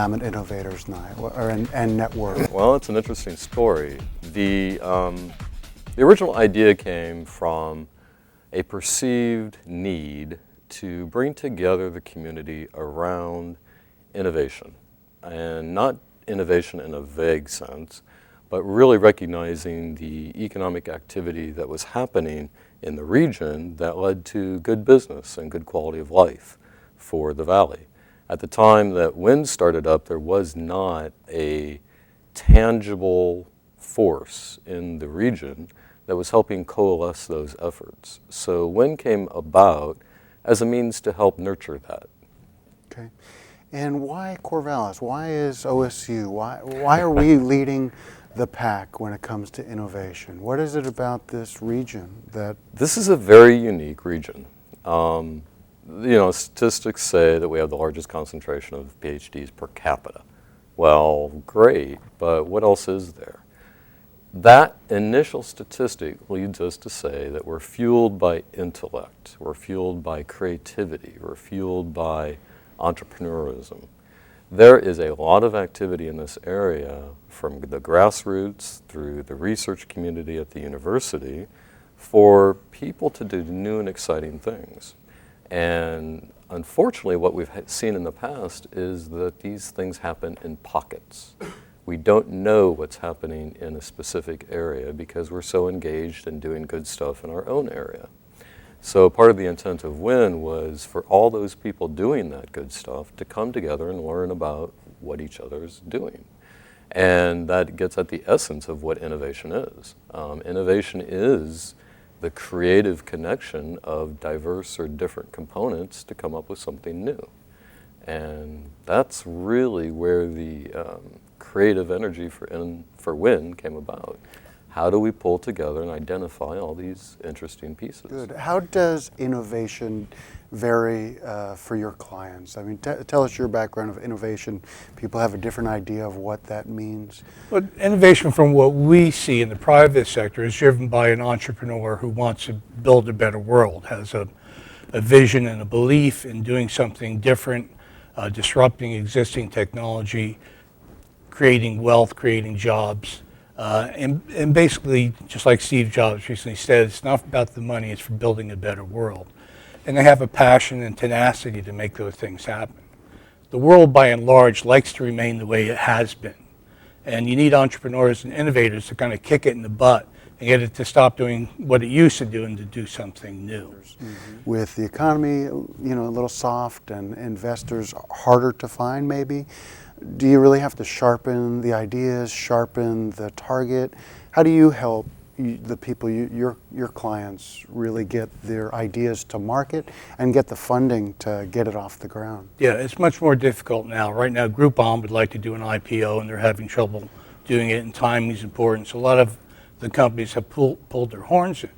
Willamette Innovators Night and Network? Well, it's an interesting story. The original idea came from a perceived need to bring together the community around innovation, and not innovation in a vague sense, but really recognizing the economic activity that was happening in the region that led to good business and good quality of life for the valley. At the time that wind started up, there was not a tangible force in the region that was helping coalesce those efforts. So wind came about as a means to help nurture that. Okay. And why Corvallis? Why is OSU? Why are we leading the pack when it comes to innovation? What is it about this region that... This is a very unique region. Statistics say that we have the largest concentration of PhDs per capita. Well, great, but what else is there? That initial statistic leads us to say that we're fueled by intellect, we're fueled by creativity, we're fueled by entrepreneurism. There is a lot of activity in this area, from the grassroots through the research community at the university, for people to do new and exciting things. And unfortunately, what we've seen in the past is that these things happen in pockets. We don't know what's happening in a specific area because we're so engaged in doing good stuff in our own area. So part of the intent of WIN was for all those people doing that good stuff to come together and learn about what each other's doing. And that gets at the essence of what innovation is. Innovation is the creative connection of diverse or different components to come up with something new. And that's really where the creative energy for WIN came about. How do we pull together and identify all these interesting pieces? Good. How does innovation vary for your clients? I mean, tell us your background of innovation. People have a different idea of what that means. Well, innovation from what we see in the private sector is driven by an entrepreneur who wants to build a better world, has a vision and a belief in doing something different, disrupting existing technology, creating wealth, creating jobs. And basically, just like Steve Jobs recently said, it's not about the money, it's for building a better world. And they have a passion and tenacity to make those things happen. The world, by and large, likes to remain the way it has been. And you need entrepreneurs and innovators to kind of kick it in the butt and get it to stop doing what it used to do and to do something new. Mm-hmm. With the economy, a little soft and investors harder to find, maybe, do you really have to sharpen the ideas, sharpen the target? How do you help the people, your clients, really get their ideas to market and get the funding to get it off the ground? Yeah, it's much more difficult now. Right now, Groupon would like to do an IPO, and they're having trouble doing it, and timing is important. So a lot of the companies have pulled their horns in.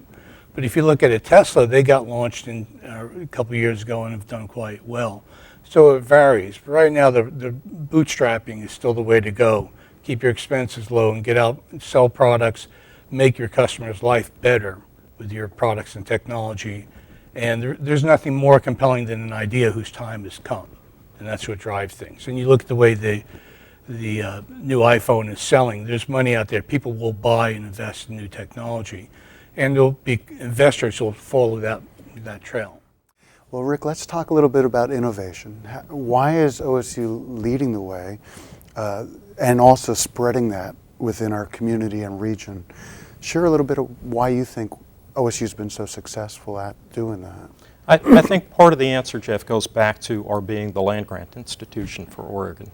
But if you look at Tesla, they got launched a couple of years ago and have done quite well. So it varies. But right now, the bootstrapping is still the way to go. Keep your expenses low and get out and sell products, make your customer's life better with your products and technology. And there's nothing more compelling than an idea whose time has come. And that's what drives things. And you look at the way the new iPhone is selling. There's money out there. People will buy and invest in new technology. And there'll be investors who will follow that trail. Well, Rick, let's talk a little bit about innovation. Why is OSU leading the way and also spreading that within our community and region? Share a little bit of why you think OSU's been so successful at doing that. I think part of the answer, Jeff, goes back to our being the land-grant institution for Oregon.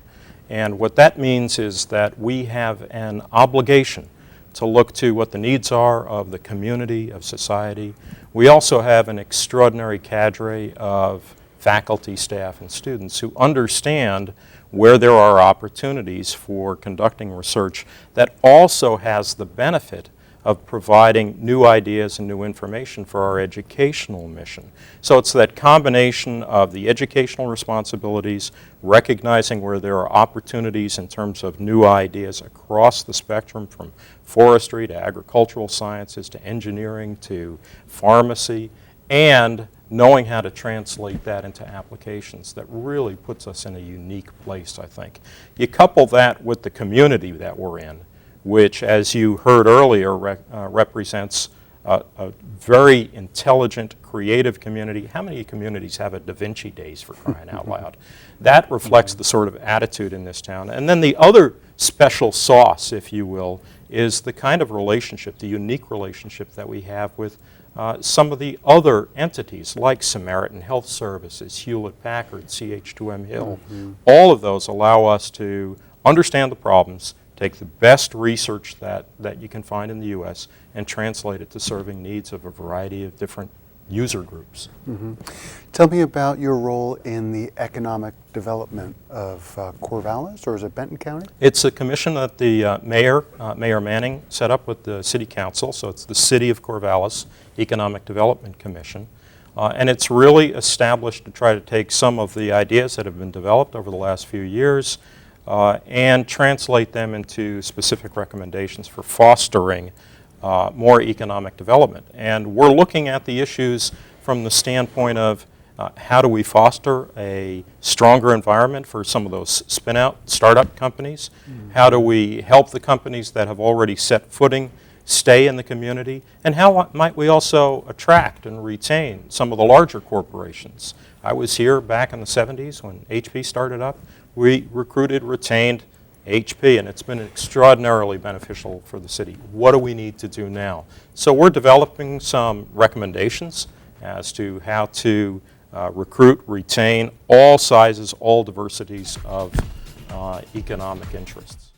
And what that means is that we have an obligation to look to what the needs are of the community, of society. We also have an extraordinary cadre of faculty, staff, and students who understand where there are opportunities for conducting research that also has the benefit of providing new ideas and new information for our educational mission. So it's that combination of the educational responsibilities, recognizing where there are opportunities in terms of new ideas across the spectrum, from forestry to agricultural sciences to engineering to pharmacy, and knowing how to translate that into applications that really puts us in a unique place, I think. You couple that with the community that we're in, which, as you heard earlier, represents a very intelligent, creative community. How many communities have a Da Vinci Days, for crying out loud? That reflects the sort of attitude in this town. And then the other special sauce, if you will, is the kind of relationship, the unique relationship that we have with some of the other entities like Samaritan Health Services, Hewlett-Packard, CH2M Hill. All of those allow us to understand the problems, take the best research that you can find in the U.S. and translate it to serving needs of a variety of different user groups. Tell me about your role in the economic development of Corvallis, or is it Benton County? It's a commission that the Mayor Manning set up with the City Council, so it's the City of Corvallis Economic Development Commission. And it's really established to try to take some of the ideas that have been developed over the last few years and translate them into specific recommendations for fostering more economic development. And we're looking at the issues from the standpoint of how do we foster a stronger environment for some of those spin-out startup companies? How do we help the companies that have already set footing stay in the community? And how might we also attract and retain some of the larger corporations? I was here back in the 70s when HP started up. We recruited, retained HP, and it's been extraordinarily beneficial for the city. What do we need to do now? So we're developing some recommendations as to how to recruit, retain all sizes, all diversities of economic interests.